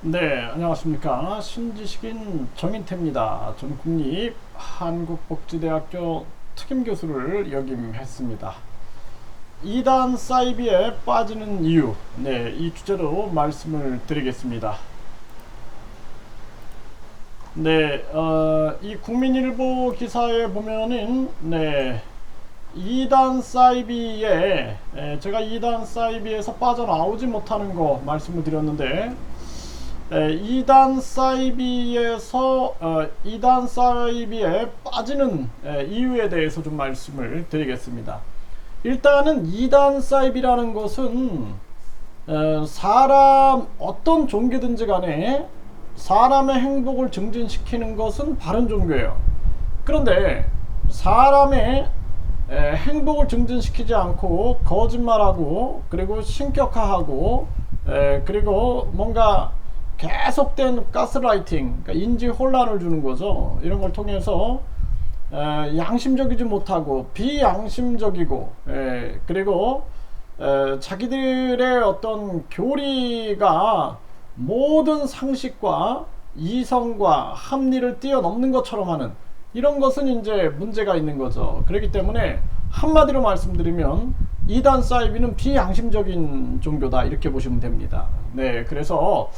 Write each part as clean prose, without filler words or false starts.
네, 안녕하십니까. 신지식인 정인태입니다. 전 국립 한국복지대학교 특임교수를 역임했습니다. 2단 사이비에 빠지는 이유, 네, 이 주제로 말씀을 드리겠습니다. 네, 이 국민일보 기사에 보면은, 네, 2단 사이비에, 제가 2단 사이비에서 빠져나오지 못하는 거 말씀을 드렸는데, 2단 사이비에서 2단 사이비에 빠지는 이유에 대해서 좀 말씀을 드리겠습니다. 일단은 2단 사이비라는 것은 사람 어떤 종교든지 간에 사람의 행복을 증진시키는 것은 바른 종교예요. 그런데 사람의 행복을 증진시키지 않고 거짓말하고 그리고 신격화하고 그리고 뭔가 계속된 가스라이팅, 그러니까 인지 혼란을 주는 거죠. 이런 걸 통해서 양심적이지 못하고 비양심적이고 그리고 자기들의 어떤 교리가 모든 상식과 이성과 합리를 뛰어넘는 것처럼 하는 이런 것은 이제 문제가 있는 거죠. 그렇기 때문에 한마디로 말씀드리면 이단 사이비는 비양심적인 종교다 이렇게 보시면 됩니다. 네, 그래서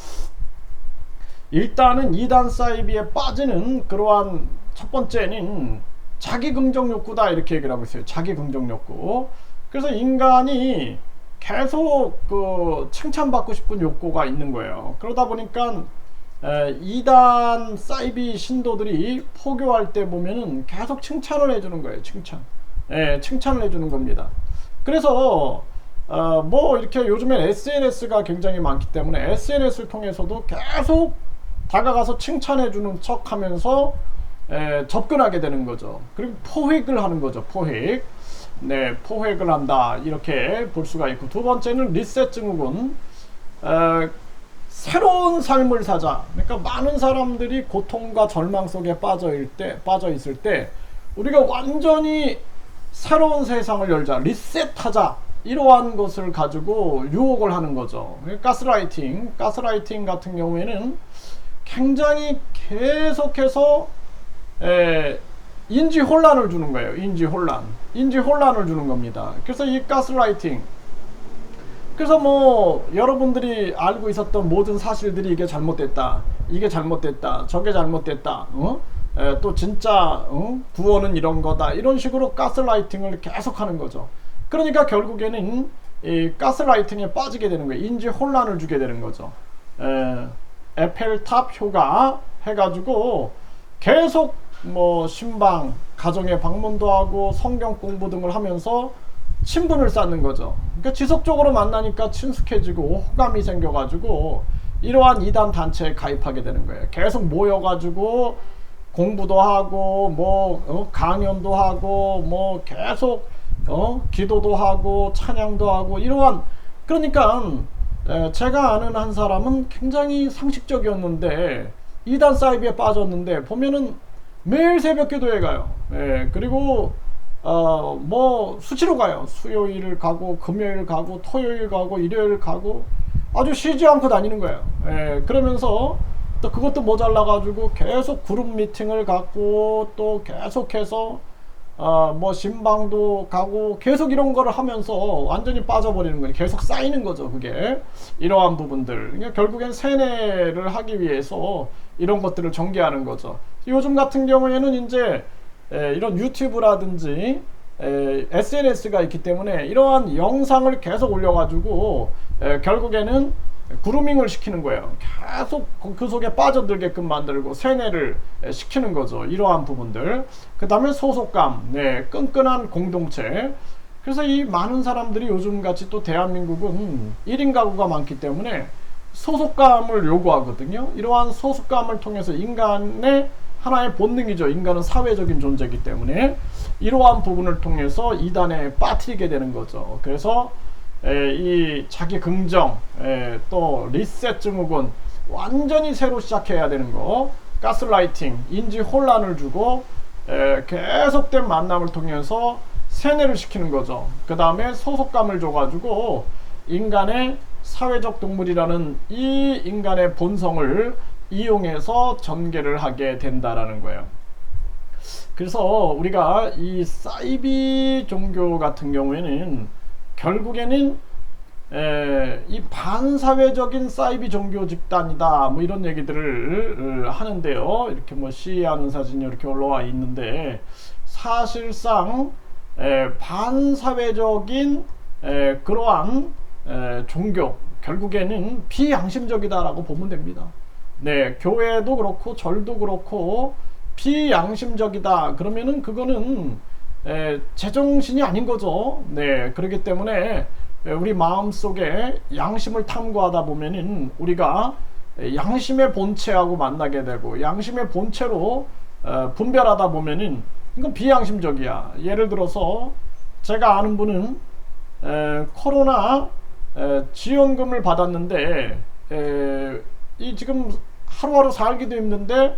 일단은 2단 사이비에 빠지는 그러한 첫 번째는 자기 긍정 욕구다 이렇게 얘기를 하고 있어요. 자기 긍정 욕구. 그래서 인간이 계속 그 칭찬받고 싶은 욕구가 있는 거예요. 그러다 보니까 2단 사이비 신도들이 포교할 때 보면은 계속 칭찬을 해주는 거예요. 칭찬을 해주는 겁니다. 그래서 뭐 이렇게 요즘엔 SNS가 굉장히 많기 때문에 SNS를 통해서도 계속 다가가서 칭찬해주는 척 하면서 접근하게 되는 거죠. 그리고 포획을 하는 거죠. 포획. 네, 포획을 한다. 이렇게 볼 수가 있고. 두 번째는 리셋 증후군. 새로운 삶을 사자. 그러니까 많은 사람들이 고통과 절망 속에 빠져 있을 때, 우리가 완전히 새로운 세상을 열자. 리셋하자. 이러한 것을 가지고 유혹을 하는 거죠. 가스라이팅 같은 경우에는 굉장히 계속해서 인지 혼란을 주는 거예요. 인지 혼란을 주는 겁니다. 그래서 이 가스라이팅, 그래서 뭐 여러분들이 알고 있었던 모든 사실들이 이게 잘못됐다, 저게 잘못됐다, 또 진짜 구원은 이런 거다, 이런 식으로 가스라이팅을 계속하는 거죠. 그러니까 결국에는 이 가스라이팅에 빠지게 되는 거예요. 인지 혼란을 주게 되는 거죠. 에펠탑 효과 해가지고 계속 뭐 신방, 가정에 방문도 하고 성경 공부 등을 하면서 친분을 쌓는 거죠. 그러니까 지속적으로 만나니까 친숙해지고 호감이 생겨가지고 이러한 이단 단체에 가입하게 되는 거예요. 계속 모여가지고 공부도 하고 뭐 강연도 하고 뭐 계속 기도도 하고 찬양도 하고 이러한, 그러니까 제가 아는 한 사람은 굉장히 상식적이었는데 이단 사이비에 빠졌는데 보면은 매일 새벽 기도회 가요. 그리고 뭐 수시로 가요. 수요일 가고 금요일 가고 토요일 가고 일요일 가고 아주 쉬지 않고 다니는 거예요. 그러면서 또 그것도 모자라 가지고 계속 그룹 미팅을 갖고 또 계속해서 뭐 신방도 가고 계속 이런 거를 하면서 완전히 빠져버리는 거예요. 계속 쌓이는 거죠. 그게 이러한 부분들, 그러니까 결국엔 세뇌를 하기 위해서 이런 것들을 전개하는 거죠. 요즘 같은 경우에는 이제 이런 유튜브라든지 SNS가 있기 때문에 이러한 영상을 계속 올려가지고 결국에는 그루밍을 시키는 거예요. 계속 그 속에 빠져들게끔 만들고 세뇌를 시키는 거죠. 이러한 부분들. 그 다음에 소속감, 끈끈한 공동체. 그래서 이 많은 사람들이 요즘같이 또 대한민국은 1인 가구가 많기 때문에 소속감을 요구하거든요. 이러한 소속감을 통해서 인간의 하나의 본능이죠. 인간은 사회적인 존재이기 때문에 이러한 부분을 통해서 이단에 빠뜨리게 되는 거죠. 그래서 이 자기 긍정, 또 리셋 증후군, 완전히 새로 시작해야 되는 거, 가스라이팅, 인지 혼란을 주고 계속된 만남을 통해서 세뇌를 시키는 거죠. 그 다음에 소속감을 줘가지고 인간의 사회적 동물이라는 이 인간의 본성을 이용해서 전개를 하게 된다라는 거예요. 그래서 우리가 이 사이비 종교 같은 경우에는 결국에는 이 반사회적인 사이비 종교 집단이다 뭐 이런 얘기들을 하는데요. 이렇게 뭐 시위하는 사진이 이렇게 올라와 있는데, 사실상 반사회적인 그러한 종교, 결국에는 비양심적이다라고 보면 됩니다. 네, 교회도 그렇고 절도 그렇고 비양심적이다 그러면은 그거는 제정신이 아닌 거죠. 네, 그렇기 때문에 우리 마음속에 양심을 탐구하다 보면은 우리가 양심의 본체하고 만나게 되고, 양심의 본체로 분별하다 보면은 이건 비양심적이야. 예를 들어서 제가 아는 분은 코로나 지원금을 받았는데 이 지금 하루하루 살기도 힘든데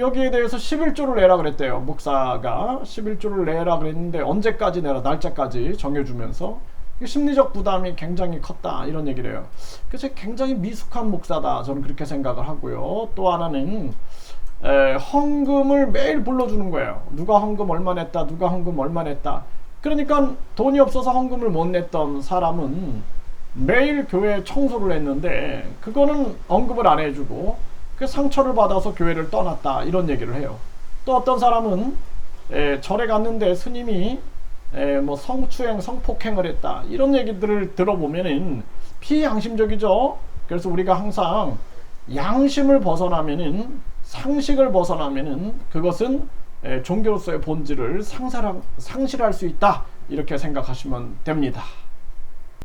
여기에 대해서 11조를 내라 그랬대요. 목사가 11조를 내라 그랬는데 언제까지 내라, 날짜까지 정해주면서 심리적 부담이 굉장히 컸다 이런 얘기를 해요. 그래서 굉장히 미숙한 목사다, 저는 그렇게 생각을 하고요. 또 하나는 헌금을 매일 불러주는 거예요. 누가 헌금 얼마 냈다, 누가 헌금 얼마 냈다. 그러니까 돈이 없어서 헌금을 못 냈던 사람은 매일 교회에 청소를 했는데 그거는 언급을 안 해주고 그 상처를 받아서 교회를 떠났다 이런 얘기를 해요. 또 어떤 사람은 절에 갔는데 스님이 뭐 성추행, 성폭행을 했다 이런 얘기들을 들어보면은 피양심적이죠. 그래서 우리가 항상 양심을 벗어나면은, 상식을 벗어나면은 그것은 종교로서의 본질을 상실할 수 있다 이렇게 생각하시면 됩니다.